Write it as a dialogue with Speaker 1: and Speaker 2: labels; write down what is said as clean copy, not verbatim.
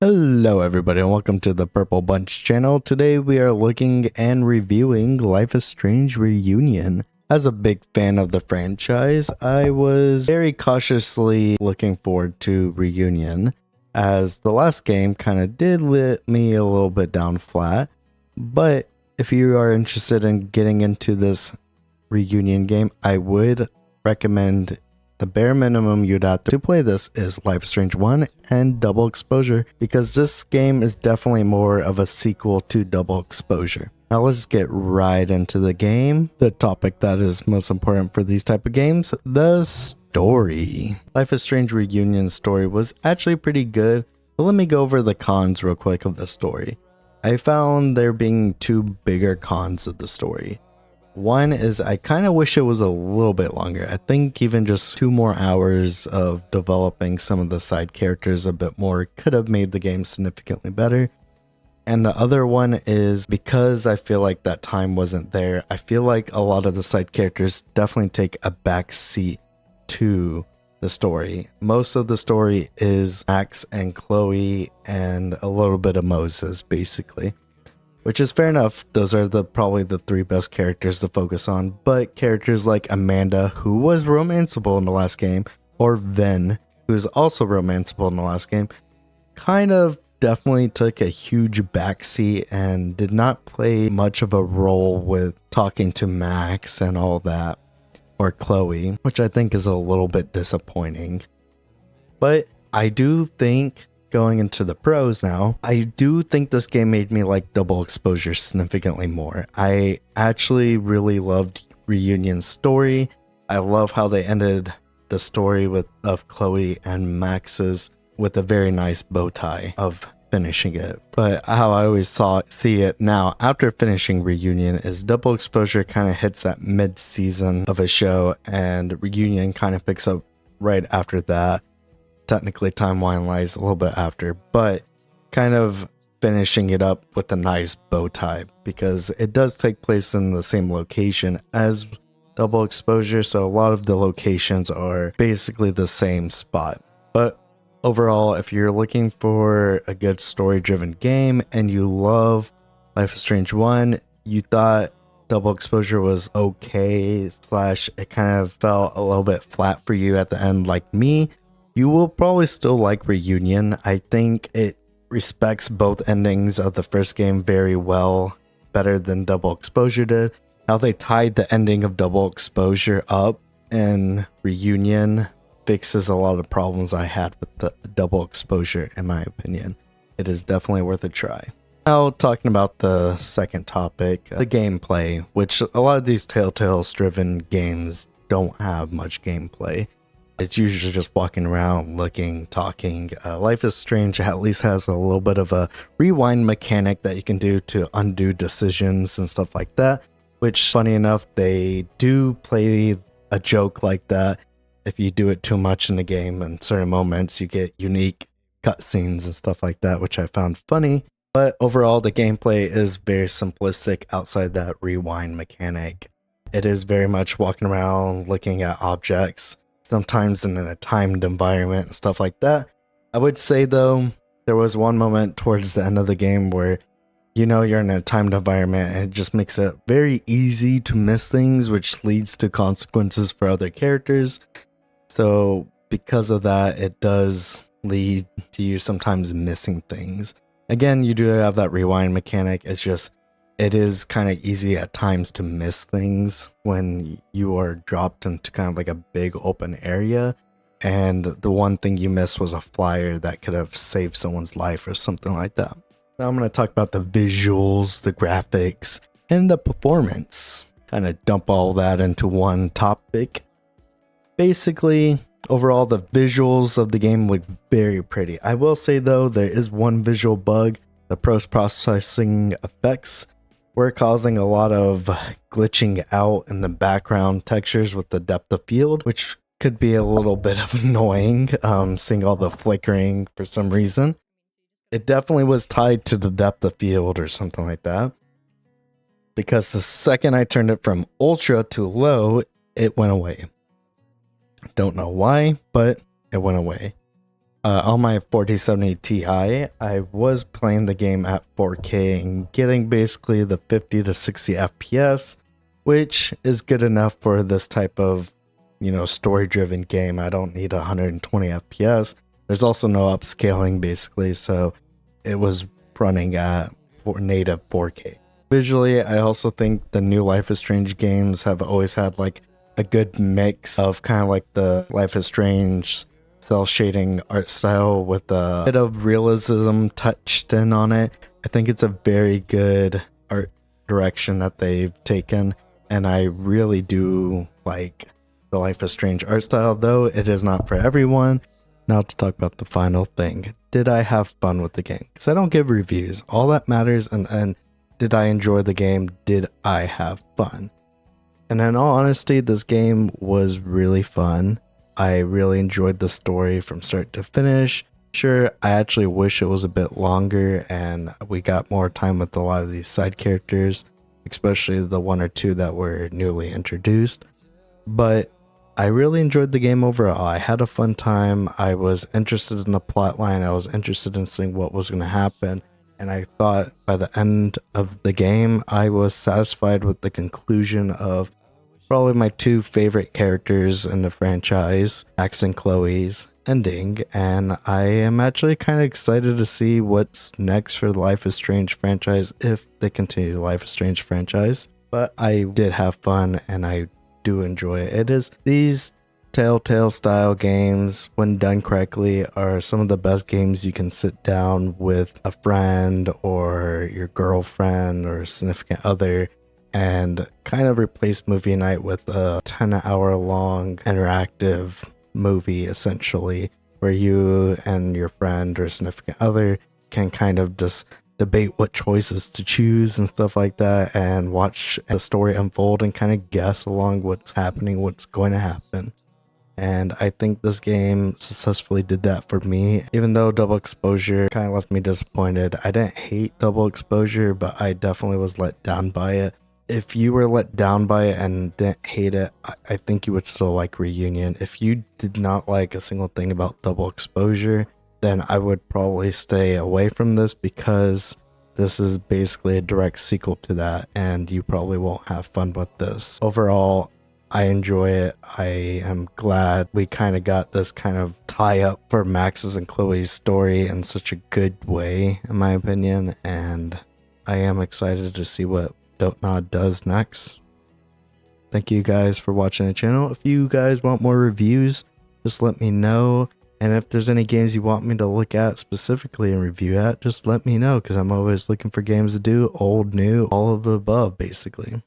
Speaker 1: Hello everybody and welcome to the Purple Bunch channel. Today we are looking and reviewing Life is Strange Reunion. As a big fan of the franchise, I was very cautiously looking forward to Reunion, as the last game kind of did let me a little bit down flat. But if you are interested in getting into this Reunion game, I would recommend the bare minimum you'd have to play this is Life is Strange 1 and Double Exposure, because this game is definitely more of a sequel to Double Exposure. Now let's get right into the game. The topic that is most important for these type of games, the story. Life is Strange Reunion's story was actually pretty good, but let me go over the cons real quick of the story. I found there being two bigger cons of the story. One is I kind of wish it was a little bit longer. I think even just 2 more hours of developing some of the side characters a bit more could have made the game significantly better. And the other one is because I feel like that time wasn't there, I feel like a lot of the side characters definitely take a back seat to the story. Most of the story is Max and Chloe and a little bit of Moses, basically. Which is fair enough. Those are probably the 3 best characters to focus on. But characters like Amanda, who was romanceable in the last game, or Ven, who's also romanceable in the last game, kind of definitely took a huge backseat and did not play much of a role with talking to Max and all that, or Chloe, which I think is a little bit disappointing. But I do think, going into the pros now, I do think this game made me like Double Exposure significantly more. I actually really loved Reunion's story. I love how they ended the story of Chloe and Max's with a very nice bow tie of finishing it. But how I always see it now after finishing Reunion is Double Exposure kind of hits that mid-season of a show, and Reunion kind of picks up right after that. Technically timeline lies a little bit after, but kind of finishing it up with a nice bow tie, because it does take place in the same location as Double Exposure, so a lot of the locations are basically the same spot. But overall, if you're looking for a good story driven game and you love Life is Strange 1, you thought Double Exposure was okay / it kind of felt a little bit flat for you at the end like me, you will probably still like Reunion. I think it respects both endings of the first game very well, better than Double Exposure did. How they tied the ending of Double Exposure up in Reunion fixes a lot of problems I had with the Double Exposure, in my opinion. It is definitely worth a try. Now, talking about the second topic, the gameplay, which a lot of these Telltale-driven games don't have much gameplay. It's usually just walking around, looking, talking. Life is Strange at least has a little bit of a rewind mechanic that you can do to undo decisions and stuff like that, which, funny enough, they do play a joke like that. If you do it too much in the game, in certain moments, you get unique cutscenes and stuff like that, which I found funny. But overall, the gameplay is very simplistic outside that rewind mechanic. It is very much walking around, looking at objects, sometimes in a timed environment and stuff like that. I would say though, there was one moment towards the end of the game where you're in a timed environment and it just makes it very easy to miss things, which leads to consequences for other characters. So because of that, it does lead to you sometimes missing things. Again, you do have that rewind mechanic. It's just, it is kind of easy at times to miss things when you are dropped into kind of like a big open area, and the one thing you missed was a flyer that could have saved someone's life or something like that. Now I'm going to talk about the visuals, the graphics, and the performance. Kind of dump all that into one topic. Basically, overall, the visuals of the game look very pretty. I will say though, there is one visual bug. The post-processing effects were causing a lot of glitching out in the background textures with the depth of field, which could be a little bit of annoying, seeing all the flickering for some reason. It definitely was tied to the depth of field or something like that, because the second I turned it from ultra to low, it went away. Don't know why, but it went away. On my 4070 Ti, I was playing the game at 4K and getting basically the 50 to 60 FPS, which is good enough for this type of, story-driven game. I don't need 120 FPS. There's also no upscaling basically, so it was running at native 4K. Visually, I also think the new Life is Strange games have always had like a good mix of kind of like the Life is Strange cell shading art style with a bit of realism touched in on it. I think it's a very good art direction that they've taken, and I really do like the Life is Strange art style, though it is not for everyone. Now to talk about the final thing. Did I have fun with the game? Because I don't give reviews. All that matters, and did I enjoy the game? Did I have fun? And in all honesty, this game was really fun. I really enjoyed the story from start to finish. Sure, I actually wish it was a bit longer and we got more time with a lot of these side characters, especially the one or two that were newly introduced. But I really enjoyed the game overall. I had a fun time. I was interested in the plot line. I was interested in seeing what was going to happen. And I thought by the end of the game, I was satisfied with the conclusion of probably my two favorite characters in the franchise, Max and Chloe's ending, and I am actually kind of excited to see what's next for the Life is Strange franchise if they continue the Life is Strange franchise. But I did have fun and I do enjoy it. It is these Telltale style games, when done correctly, are some of the best games you can sit down with a friend or your girlfriend or significant other and kind of replace movie night with a 10-hour long interactive movie, essentially, where you and your friend or significant other can kind of just debate what choices to choose and stuff like that, and watch the story unfold and kind of guess along what's happening, what's going to happen. And I think this game successfully did that for me. Even though Double Exposure kind of left me disappointed, I didn't hate Double Exposure, but I definitely was let down by it. If you were let down by it and didn't hate it, I think you would still like Reunion. If you did not like a single thing about Double Exposure, then I would probably stay away from this, because this is basically a direct sequel to that and you probably won't have fun with this. Overall, I enjoy it. I am glad we kind of got this kind of tie up for Max's and Chloe's story in such a good way, in my opinion, and I am excited to see what Dotnod does next. Thank you guys for watching the channel. If you guys want more reviews, just let me know. And if there's any games you want me to look at specifically and review at, just let me know, because I'm always looking for games to do, old, new, all of the above, basically.